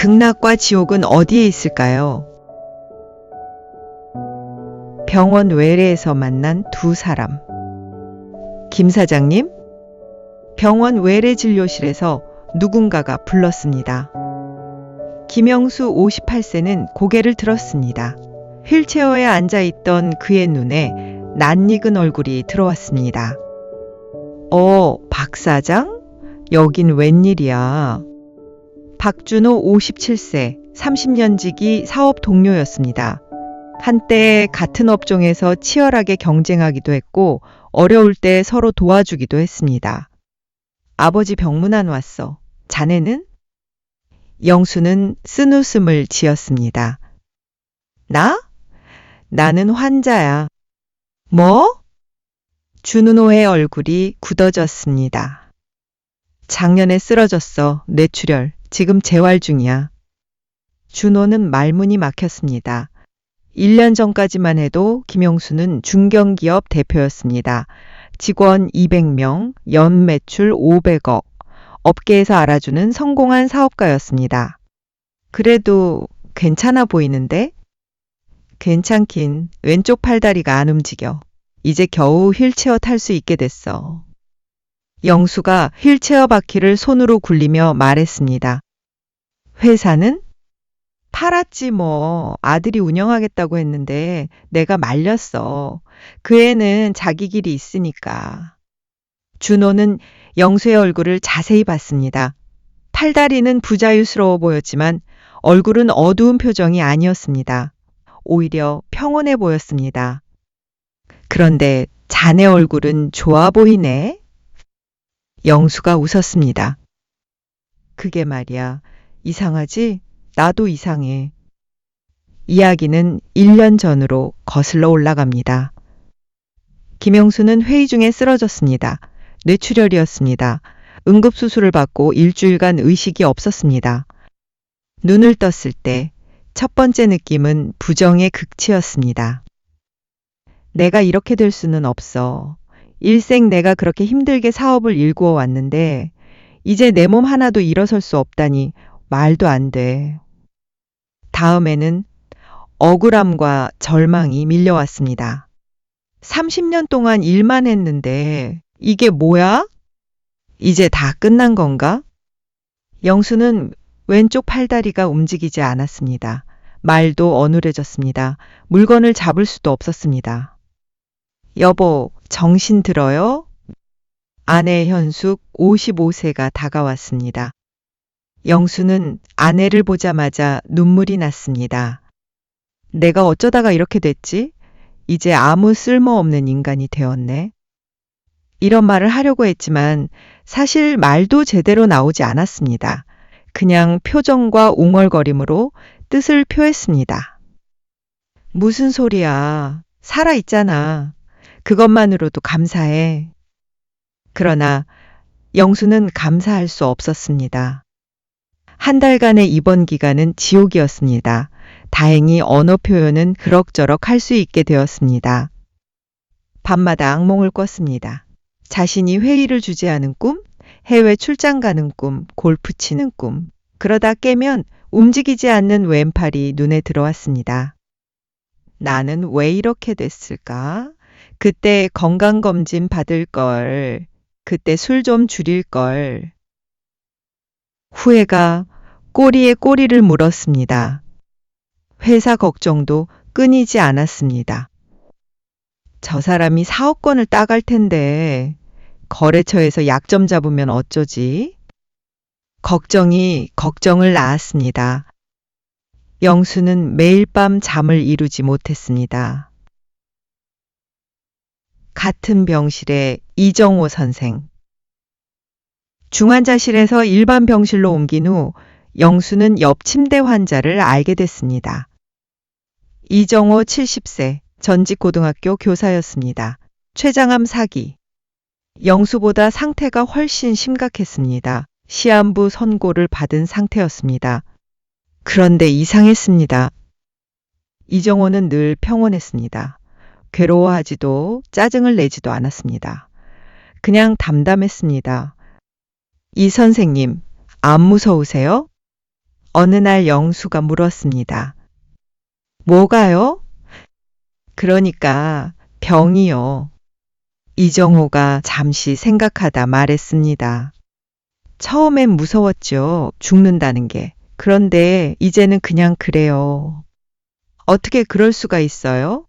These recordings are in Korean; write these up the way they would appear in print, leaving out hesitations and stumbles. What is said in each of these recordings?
극락과 지옥은 어디에 있을까요? 병원 외래에서 만난 두 사람. 김 사장님? 병원 외래 진료실에서 누군가가 불렀습니다. 김영수 58세는 고개를 들었습니다. 휠체어에 앉아있던 그의 눈에 낯익은 얼굴이 들어왔습니다. 박 사장? 여긴 웬일이야? 박준호 57세, 30년 지기 사업 동료였습니다. 한때 같은 업종에서 치열하게 경쟁하기도 했고 어려울 때 서로 도와주기도 했습니다. 아버지 병문안 왔어. 자네는? 영수는 쓴웃음을 지었습니다. 나? 나는 환자야. 뭐? 준우의 얼굴이 굳어졌습니다. 작년에 쓰러졌어. 뇌출혈. 지금 재활 중이야. 준호는 말문이 막혔습니다. 1년 전까지만 해도 김영수는 중견기업 대표였습니다. 직원 200명, 연매출 500억, 업계에서 알아주는 성공한 사업가였습니다. 그래도 괜찮아 보이는데? 괜찮긴. 왼쪽 팔다리가 안 움직여. 이제 겨우 휠체어 탈 수 있게 됐어. 영수가 휠체어 바퀴를 손으로 굴리며 말했습니다. 회사는? 팔았지 뭐. 아들이 운영하겠다고 했는데 내가 말렸어. 그 애는 자기 길이 있으니까. 준호는 영수의 얼굴을 자세히 봤습니다. 팔다리는 부자유스러워 보였지만 얼굴은 어두운 표정이 아니었습니다. 오히려 평온해 보였습니다. 그런데 자네 얼굴은 좋아 보이네. 영수가 웃었습니다. 그게 말이야. 이상하지? 나도 이상해. 이야기는 1년 전으로 거슬러 올라갑니다. 김영수는 회의 중에 쓰러졌습니다. 뇌출혈이었습니다. 응급수술을 받고 일주일간 의식이 없었습니다. 눈을 떴을 때 첫 번째 느낌은 부정의 극치였습니다. 내가 이렇게 될 수는 없어. 일생 내가 그렇게 힘들게 사업을 일구어 왔는데 이제 내 몸 하나도 일어설 수 없다니 말도 안 돼. 다음에는 억울함과 절망이 밀려왔습니다. 30년 동안 일만 했는데 이게 뭐야? 이제 다 끝난 건가? 영수는 왼쪽 팔다리가 움직이지 않았습니다. 말도 어눌해졌습니다. 물건을 잡을 수도 없었습니다. 여보, 정신 들어요? 아내 현숙 55세가 다가왔습니다. 영수는 아내를 보자마자 눈물이 났습니다. 내가 어쩌다가 이렇게 됐지? 이제 아무 쓸모없는 인간이 되었네. 이런 말을 하려고 했지만 사실 말도 제대로 나오지 않았습니다. 그냥 표정과 웅얼거림으로 뜻을 표했습니다. 무슨 소리야. 살아있잖아. 그것만으로도 감사해. 그러나 영수는 감사할 수 없었습니다. 한 달간의 입원 기간은 지옥이었습니다. 다행히 언어 표현은 그럭저럭 할 수 있게 되었습니다. 밤마다 악몽을 꿨습니다. 자신이 회의를 주재하는 꿈, 해외 출장 가는 꿈, 골프 치는 꿈. 그러다 깨면 움직이지 않는 왼팔이 눈에 들어왔습니다. 나는 왜 이렇게 됐을까? 그때 건강검진 받을 걸. 그때 술 좀 줄일 걸. 후회가 꼬리에 꼬리를 물었습니다. 회사 걱정도 끊이지 않았습니다. 저 사람이 사업권을 따갈 텐데 거래처에서 약점 잡으면 어쩌지? 걱정이 걱정을 낳았습니다. 영수는 매일 밤 잠을 이루지 못했습니다. 같은 병실의 이정호 선생. 중환자실에서 일반 병실로 옮긴 후 영수는 옆 침대 환자를 알게 됐습니다. 이정호 70세, 전직 고등학교 교사였습니다. 췌장암 4기. 영수보다 상태가 훨씬 심각했습니다. 시한부 선고를 받은 상태였습니다. 그런데 이상했습니다. 이정호는 늘 평온했습니다. 괴로워하지도 짜증을 내지도 않았습니다. 그냥 담담했습니다. 이 선생님, 안 무서우세요? 어느 날 영수가 물었습니다. 뭐가요? 그러니까 병이요. 이정호가 잠시 생각하다 말했습니다. 처음엔 무서웠죠. 죽는다는 게. 그런데 이제는 그냥 그래요. 어떻게 그럴 수가 있어요?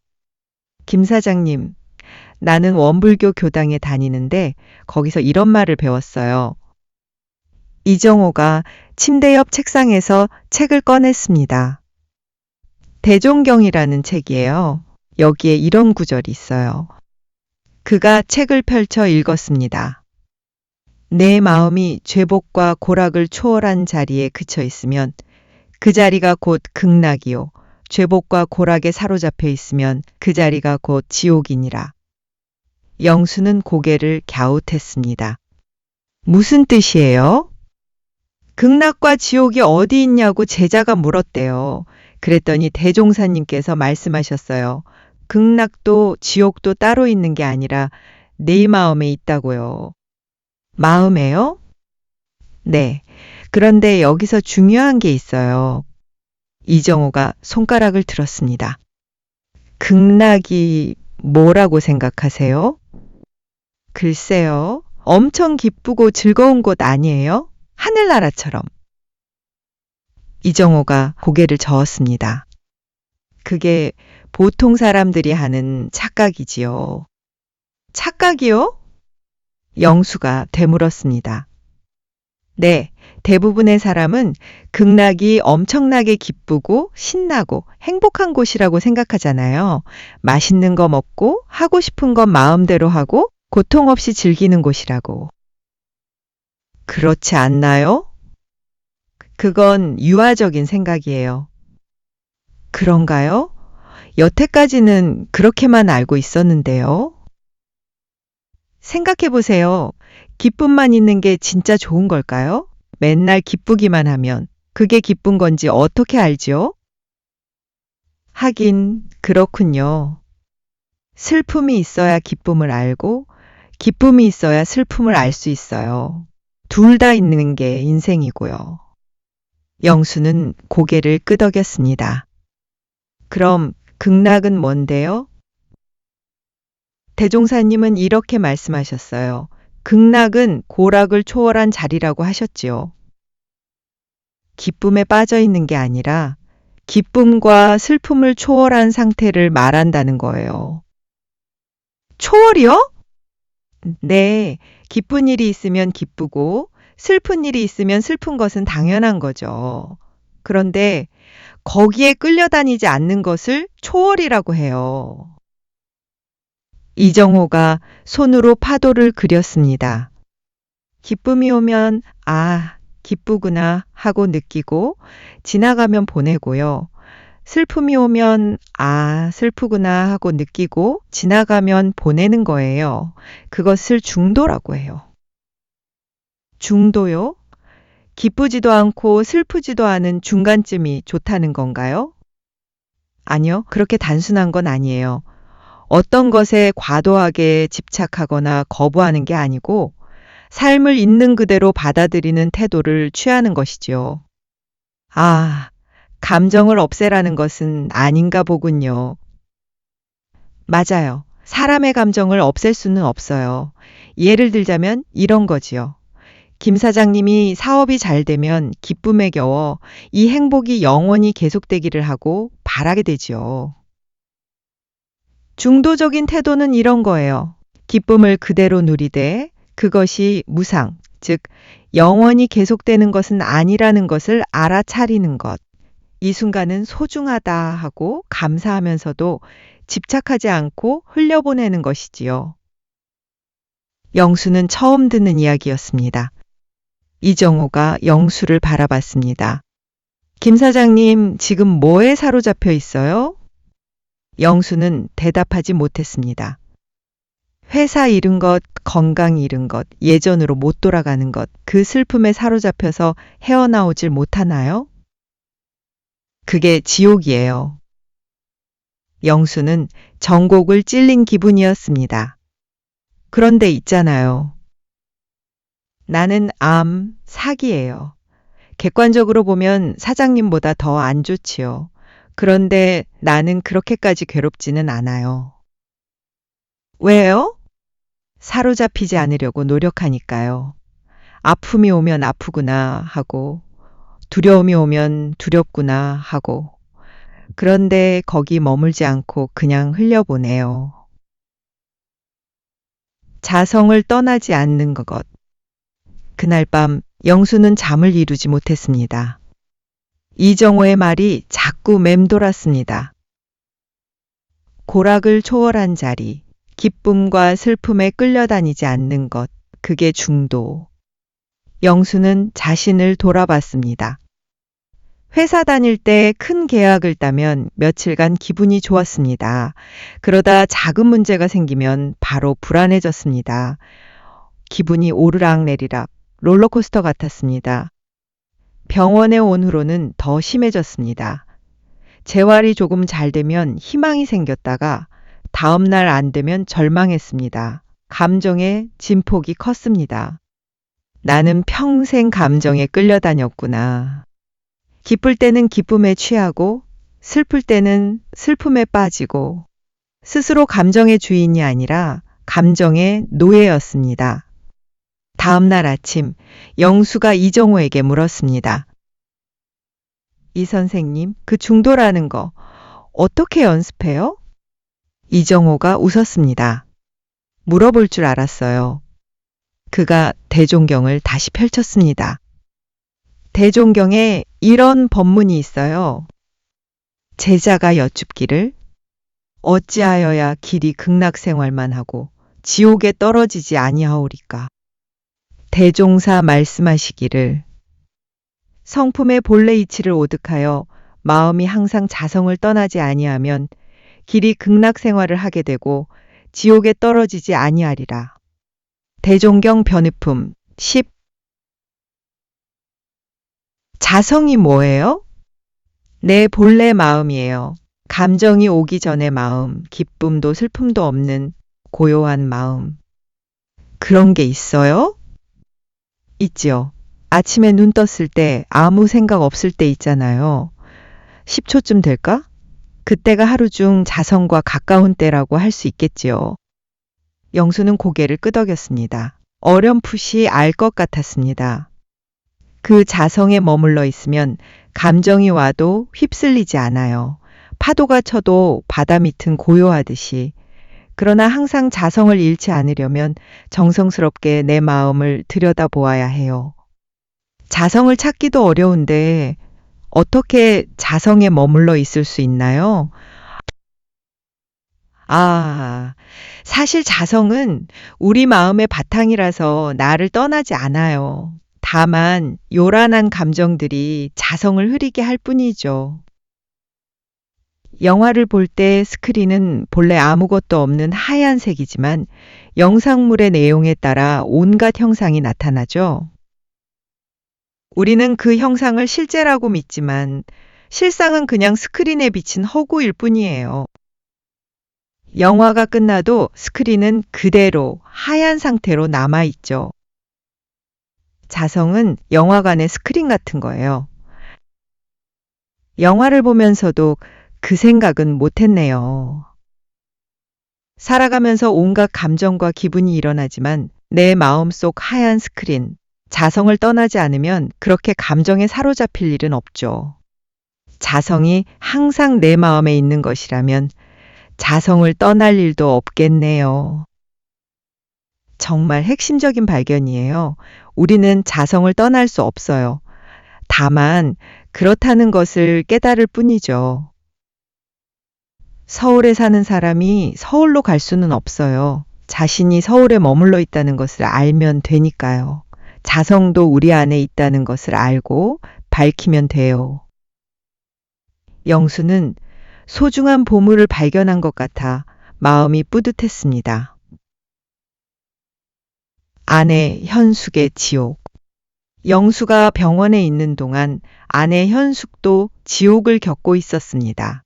김 사장님, 나는 원불교 교당에 다니는데 거기서 이런 말을 배웠어요. 이정호가 침대 옆 책상에서 책을 꺼냈습니다. 대종경이라는 책이에요. 여기에 이런 구절이 있어요. 그가 책을 펼쳐 읽었습니다. 내 마음이 죄복과 고락을 초월한 자리에 그쳐 있으면 그 자리가 곧 극락이요. 죄복과 고락에 사로잡혀 있으면 그 자리가 곧 지옥이니라. 영수는 고개를 갸웃했습니다. 무슨 뜻이에요? 극락과 지옥이 어디 있냐고 제자가 물었대요. 그랬더니 대종사님께서 말씀하셨어요. 극락도 지옥도 따로 있는 게 아니라 내 마음에 있다고요. 마음에요? 네. 그런데 여기서 중요한 게 있어요. 이정호가 손가락을 들었습니다. 극락이 뭐라고 생각하세요? 글쎄요. 엄청 기쁘고 즐거운 곳 아니에요? 하늘나라처럼. 이정호가 고개를 저었습니다. 그게 보통 사람들이 하는 착각이지요. 착각이요? 영수가 되물었습니다. 네, 대부분의 사람은 극락이 엄청나게 기쁘고 신나고 행복한 곳이라고 생각하잖아요. 맛있는 거 먹고 하고 싶은 건 마음대로 하고 고통 없이 즐기는 곳이라고. 그렇지 않나요? 그건 유아적인 생각이에요. 그런가요? 여태까지는 그렇게만 알고 있었는데요. 생각해 보세요. 기쁨만 있는 게 진짜 좋은 걸까요? 맨날 기쁘기만 하면 그게 기쁜 건지 어떻게 알지요? 하긴 그렇군요. 슬픔이 있어야 기쁨을 알고 기쁨이 있어야 슬픔을 알 수 있어요. 둘 다 있는 게 인생이고요. 영수는 고개를 끄덕였습니다. 그럼 극락은 뭔데요? 대종사님은 이렇게 말씀하셨어요. 극락은 고락을 초월한 자리라고 하셨지요. 기쁨에 빠져 있는 게 아니라 기쁨과 슬픔을 초월한 상태를 말한다는 거예요. 초월이요? 네, 기쁜 일이 있으면 기쁘고 슬픈 일이 있으면 슬픈 것은 당연한 거죠. 그런데 거기에 끌려다니지 않는 것을 초월이라고 해요. 이정호가 손으로 파도를 그렸습니다. 기쁨이 오면 아, 기쁘구나 하고 느끼고 지나가면 보내고요. 슬픔이 오면 아, 슬프구나 하고 느끼고 지나가면 보내는 거예요. 그것을 중도라고 해요. 중도요? 기쁘지도 않고 슬프지도 않은 중간쯤이 좋다는 건가요? 아니요, 그렇게 단순한 건 아니에요. 어떤 것에 과도하게 집착하거나 거부하는 게 아니고 삶을 있는 그대로 받아들이는 태도를 취하는 것이지요. 아, 감정을 없애라는 것은 아닌가 보군요. 맞아요. 사람의 감정을 없앨 수는 없어요. 예를 들자면 이런 거지요. 김 사장님이 사업이 잘 되면 기쁨에 겨워 이 행복이 영원히 계속되기를 하고 바라게 되지요. 중도적인 태도는 이런 거예요. 기쁨을 그대로 누리되 그것이 무상, 즉 영원히 계속되는 것은 아니라는 것을 알아차리는 것. 이 순간은 소중하다 하고 감사하면서도 집착하지 않고 흘려보내는 것이지요. 영수는 처음 듣는 이야기였습니다. 이정호가 영수를 바라봤습니다. 김 사장님, 지금 뭐에 사로잡혀 있어요? 영수는 대답하지 못했습니다. 회사 잃은 것, 건강 잃은 것, 예전으로 못 돌아가는 것, 그 슬픔에 사로잡혀서 헤어나오질 못하나요? 그게 지옥이에요. 영수는 전곡을 찔린 기분이었습니다. 그런데 있잖아요. 나는 암, 사기예요. 객관적으로 보면 사장님보다 더 안 좋지요. 그런데 나는 그렇게까지 괴롭지는 않아요. 왜요? 사로잡히지 않으려고 노력하니까요. 아픔이 오면 아프구나 하고, 두려움이 오면 두렵구나 하고, 그런데 거기 머물지 않고 그냥 흘려보내요. 자성을 떠나지 않는 것. 그날 밤 영수는 잠을 이루지 못했습니다. 이정호의 말이 자꾸 맴돌았습니다. 고락을 초월한 자리, 기쁨과 슬픔에 끌려다니지 않는 것, 그게 중도. 영수는 자신을 돌아봤습니다. 회사 다닐 때 큰 계약을 따면 며칠간 기분이 좋았습니다. 그러다 작은 문제가 생기면 바로 불안해졌습니다. 기분이 오르락내리락 롤러코스터 같았습니다. 병원에 온 후로는 더 심해졌습니다. 재활이 조금 잘 되면 희망이 생겼다가 다음 날 안 되면 절망했습니다. 감정의 진폭이 컸습니다. 나는 평생 감정에 끌려다녔구나. 기쁠 때는 기쁨에 취하고 슬플 때는 슬픔에 빠지고 스스로 감정의 주인이 아니라 감정의 노예였습니다. 다음 날 아침 영수가 이정호에게 물었습니다. 이 선생님, 그 중도라는 거 어떻게 연습해요? 이정호가 웃었습니다. 물어볼 줄 알았어요. 그가 대종경을 다시 펼쳤습니다. 대종경에 이런 법문이 있어요. 제자가 여쭙기를 어찌하여야 길이 극락생활만 하고 지옥에 떨어지지 아니하오리까. 대종사 말씀하시기를 성품의 본래 이치를 오득하여 마음이 항상 자성을 떠나지 아니하면 길이 극락생활을 하게 되고 지옥에 떨어지지 아니하리라. 대종경 변의품 10. 자성이 뭐예요? 내 본래 마음이에요. 감정이 오기 전의 마음, 기쁨도 슬픔도 없는 고요한 마음. 그런 게 있어요? 있지요. 아침에 눈 떴을 때 아무 생각 없을 때 있잖아요. 10초쯤 될까? 그때가 하루 중 자성과 가까운 때라고 할 수 있겠지요. 영수는 고개를 끄덕였습니다. 어렴풋이 알 것 같았습니다. 그 자성에 머물러 있으면 감정이 와도 휩쓸리지 않아요. 파도가 쳐도 바다 밑은 고요하듯이. 그러나 항상 자성을 잃지 않으려면 정성스럽게 내 마음을 들여다보아야 해요. 자성을 찾기도 어려운데 어떻게 자성에 머물러 있을 수 있나요? 사실 자성은 우리 마음의 바탕이라서 나를 떠나지 않아요. 다만 요란한 감정들이 자성을 흐리게 할 뿐이죠. 영화를 볼 때 스크린은 본래 아무것도 없는 하얀색이지만 영상물의 내용에 따라 온갖 형상이 나타나죠. 우리는 그 형상을 실제라고 믿지만 실상은 그냥 스크린에 비친 허구일 뿐이에요. 영화가 끝나도 스크린은 그대로 하얀 상태로 남아있죠. 자성은 영화관의 스크린 같은 거예요. 영화를 보면서도 그 생각은 못했네요. 살아가면서 온갖 감정과 기분이 일어나지만 내 마음속 하얀 스크린, 자성을 떠나지 않으면 그렇게 감정에 사로잡힐 일은 없죠. 자성이 항상 내 마음에 있는 것이라면 자성을 떠날 일도 없겠네요. 정말 핵심적인 발견이에요. 우리는 자성을 떠날 수 없어요. 다만 그렇다는 것을 깨달을 뿐이죠. 서울에 사는 사람이 서울로 갈 수는 없어요. 자신이 서울에 머물러 있다는 것을 알면 되니까요. 자성도 우리 안에 있다는 것을 알고 밝히면 돼요. 영수는 소중한 보물을 발견한 것 같아 마음이 뿌듯했습니다. 아내 현숙의 지옥. 영수가 병원에 있는 동안 아내 현숙도 지옥을 겪고 있었습니다.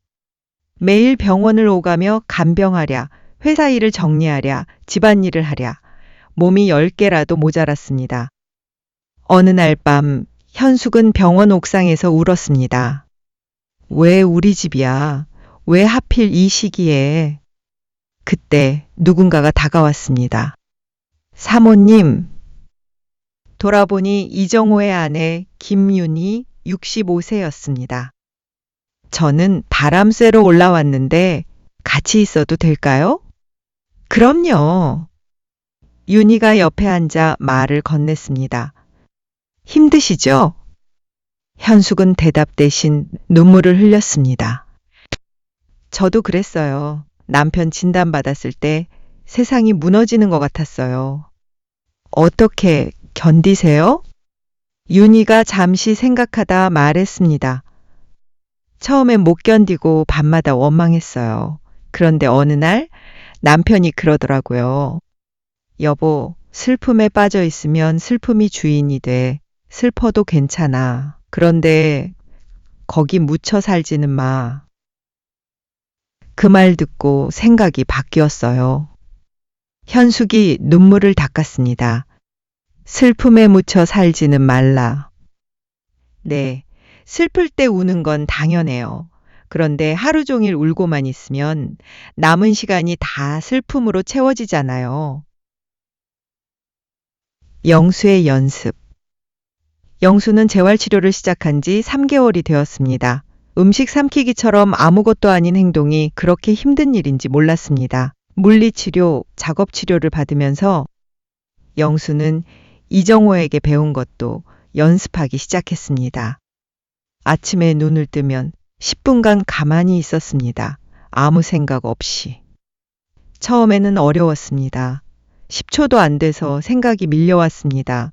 매일 병원을 오가며 간병하랴, 회사 일을 정리하랴, 집안일을 하랴, 몸이 10개라도 모자랐습니다. 어느 날 밤 현숙은 병원 옥상에서 울었습니다. 왜 우리 집이야? 왜 하필 이 시기에? 그때 누군가가 다가왔습니다. 사모님. 돌아보니 이정호의 아내 김윤희 65세였습니다. 저는 바람 쐬러 올라왔는데 같이 있어도 될까요? 그럼요. 윤희가 옆에 앉아 말을 건넸습니다. 힘드시죠? 현숙은 대답 대신 눈물을 흘렸습니다. 저도 그랬어요. 남편 진단받았을 때 세상이 무너지는 것 같았어요. 어떻게 견디세요? 윤희가 잠시 생각하다 말했습니다. 처음엔 못 견디고 밤마다 원망했어요. 그런데 어느 날 남편이 그러더라고요. 여보, 슬픔에 빠져 있으면 슬픔이 주인이 돼. 슬퍼도 괜찮아. 그런데 거기 묻혀 살지는 마. 그 말 듣고 생각이 바뀌었어요. 현숙이 눈물을 닦았습니다. 슬픔에 묻혀 살지는 말라. 네, 슬플 때 우는 건 당연해요. 그런데 하루 종일 울고만 있으면 남은 시간이 다 슬픔으로 채워지잖아요. 영수의 연습. 영수는 재활치료를 시작한 지 3개월이 되었습니다. 음식 삼키기처럼 아무것도 아닌 행동이 그렇게 힘든 일인지 몰랐습니다. 물리치료, 작업치료를 받으면서 영수는 이정호에게 배운 것도 연습하기 시작했습니다. 아침에 눈을 뜨면 10분간 가만히 있었습니다. 아무 생각 없이. 처음에는 어려웠습니다. 10초도 안 돼서 생각이 밀려왔습니다.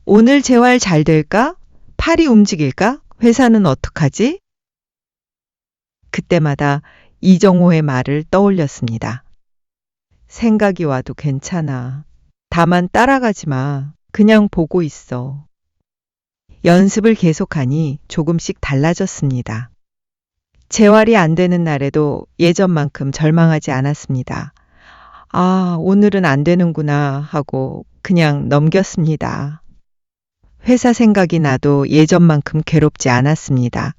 오늘 재활 잘 될까? 팔이 움직일까? 회사는 어떡하지? 그때마다 이정호의 말을 떠올렸습니다. 생각이 와도 괜찮아. 다만 따라가지 마. 그냥 보고 있어. 연습을 계속하니 조금씩 달라졌습니다. 재활이 안 되는 날에도 예전만큼 절망하지 않았습니다. 아, 오늘은 안 되는구나 하고 그냥 넘겼습니다. 회사 생각이 나도 예전만큼 괴롭지 않았습니다.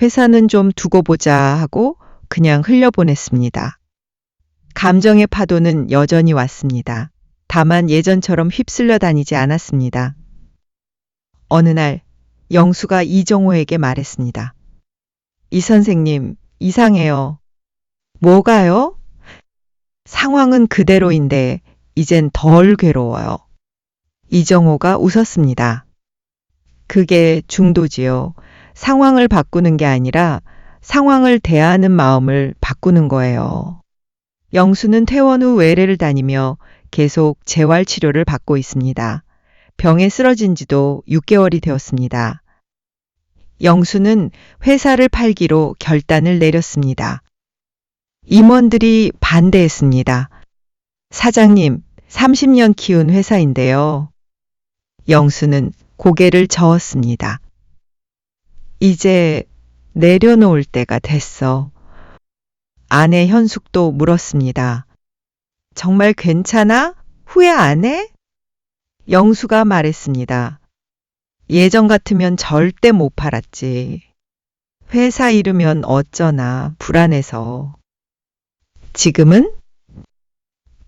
회사는 좀 두고 보자 하고 그냥 흘려보냈습니다. 감정의 파도는 여전히 왔습니다. 다만 예전처럼 휩쓸려 다니지 않았습니다. 어느 날 영수가 이정호에게 말했습니다. 이 선생님, 이상해요. 뭐가요? 상황은 그대로인데 이젠 덜 괴로워요. 이정호가 웃었습니다. 그게 중도지요. 상황을 바꾸는 게 아니라 상황을 대하는 마음을 바꾸는 거예요. 영수는 퇴원 후 외래를 다니며 계속 재활치료를 받고 있습니다. 병에 쓰러진 지도 6개월이 되었습니다. 영수는 회사를 팔기로 결단을 내렸습니다. 임원들이 반대했습니다. 사장님, 30년 키운 회사인데요. 영수는 고개를 저었습니다. 이제 내려놓을 때가 됐어. 아내 현숙도 물었습니다. 정말 괜찮아? 후회 안 해? 영수가 말했습니다. 예전 같으면 절대 못 팔았지. 회사 잃으면 어쩌나 불안해서. 지금은?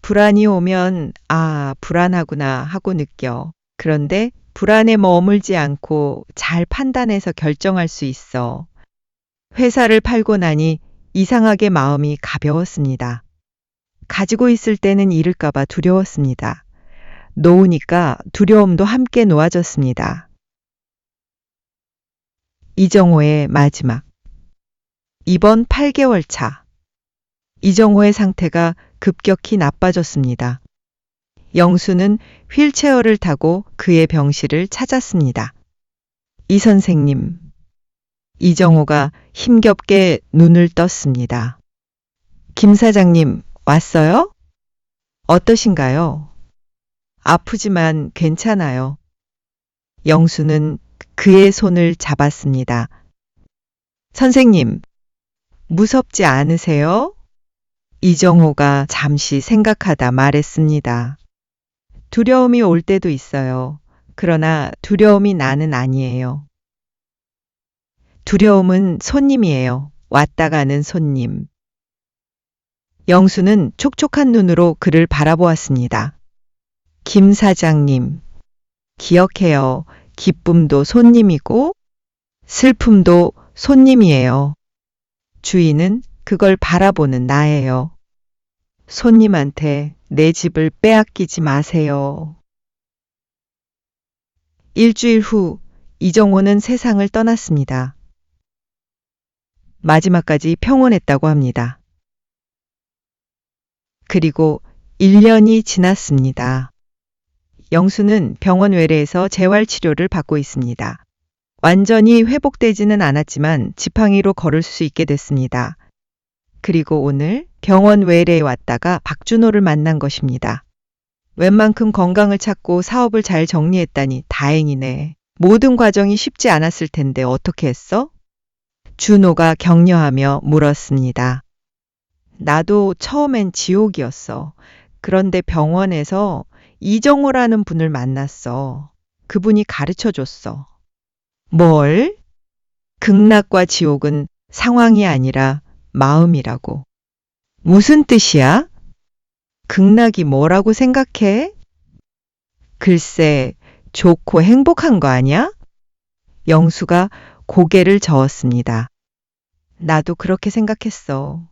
불안이 오면 불안하구나 하고 느껴. 그런데 불안에 머물지 않고 잘 판단해서 결정할 수 있어. 회사를 팔고 나니 이상하게 마음이 가벼웠습니다. 가지고 있을 때는 잃을까봐 두려웠습니다. 놓으니까 두려움도 함께 놓아졌습니다. 이정호의 마지막. 이번 8개월 차. 이정호의 상태가 급격히 나빠졌습니다. 영수는 휠체어를 타고 그의 병실을 찾았습니다. 이 선생님. 이정호가 힘겹게 눈을 떴습니다. 김 사장님, 왔어요? 어떠신가요? 아프지만 괜찮아요. 영수는 그의 손을 잡았습니다. 선생님, 무섭지 않으세요? 이정호가 잠시 생각하다 말했습니다. 두려움이 올 때도 있어요. 그러나 두려움이 나는 아니에요. 두려움은 손님이에요. 왔다 가는 손님. 영수는 촉촉한 눈으로 그를 바라보았습니다. 김 사장님, 기억해요. 기쁨도 손님이고 슬픔도 손님이에요. 주인은 그걸 바라보는 나예요. 손님한테 내 집을 빼앗기지 마세요. 일주일 후 이정호는 세상을 떠났습니다. 마지막까지 평온했다고 합니다. 그리고 1년이 지났습니다. 영수는 병원 외래에서 재활치료를 받고 있습니다. 완전히 회복되지는 않았지만 지팡이로 걸을 수 있게 됐습니다. 그리고 오늘 병원 외래에 왔다가 박준호를 만난 것입니다. 웬만큼 건강을 찾고 사업을 잘 정리했다니 다행이네. 모든 과정이 쉽지 않았을 텐데 어떻게 했어? 준호가 격려하며 물었습니다. 나도 처음엔 지옥이었어. 그런데 병원에서 이정호라는 분을 만났어. 그분이 가르쳐 줬어. 뭘? 극락과 지옥은 상황이 아니라 마음이라고. 무슨 뜻이야? 극락이 뭐라고 생각해? 글쎄, 좋고 행복한 거 아니야? 영수가 고개를 저었습니다. 나도 그렇게 생각했어.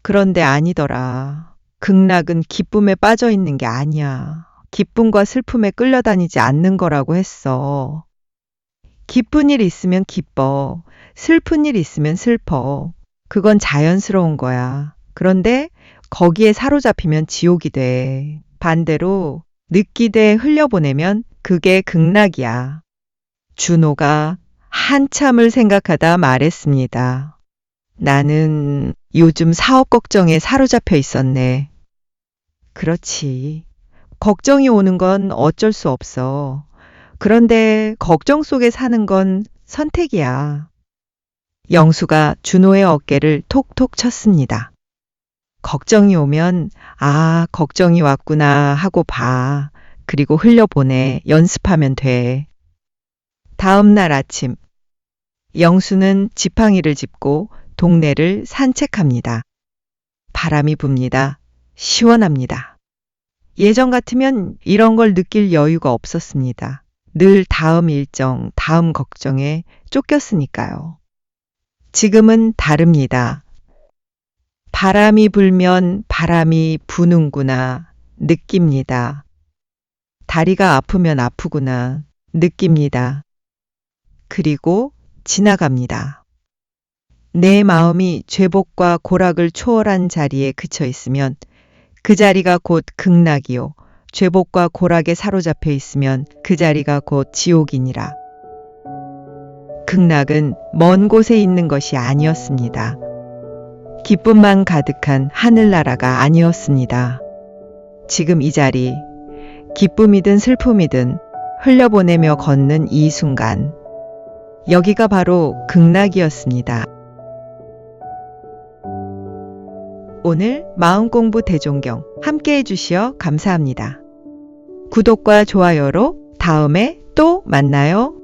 그런데 아니더라. 극락은 기쁨에 빠져 있는 게 아니야. 기쁨과 슬픔에 끌려다니지 않는 거라고 했어. 기쁜 일 있으면 기뻐. 슬픈 일 있으면 슬퍼. 그건 자연스러운 거야. 그런데 거기에 사로잡히면 지옥이 돼. 반대로 느끼되 흘려보내면 그게 극락이야. 준호가 한참을 생각하다 말했습니다. 나는 요즘 사업 걱정에 사로잡혀 있었네. 그렇지. 걱정이 오는 건 어쩔 수 없어. 그런데 걱정 속에 사는 건 선택이야. 영수가 준호의 어깨를 톡톡 쳤습니다. 걱정이 오면 걱정이 왔구나 하고 봐. 그리고 흘려보내. 연습하면 돼. 다음 날 아침 영수는 지팡이를 짚고 동네를 산책합니다. 바람이 붑니다. 시원합니다. 예전 같으면 이런 걸 느낄 여유가 없었습니다. 늘 다음 일정, 다음 걱정에 쫓겼으니까요. 지금은 다릅니다. 바람이 불면 바람이 부는구나 느낍니다. 다리가 아프면 아프구나 느낍니다. 그리고 지나갑니다. 내 마음이 죄복과 고락을 초월한 자리에 그쳐 있으면 그 자리가 곧 극락이요. 죄복과 고락에 사로잡혀 있으면 그 자리가 곧 지옥이니라. 극락은 먼 곳에 있는 것이 아니었습니다. 기쁨만 가득한 하늘나라가 아니었습니다. 지금 이 자리, 기쁨이든 슬픔이든 흘려보내며 걷는 이 순간, 여기가 바로 극락이었습니다. 오늘 마음공부 대종경 함께 해주시어 감사합니다. 구독과 좋아요로 다음에 또 만나요.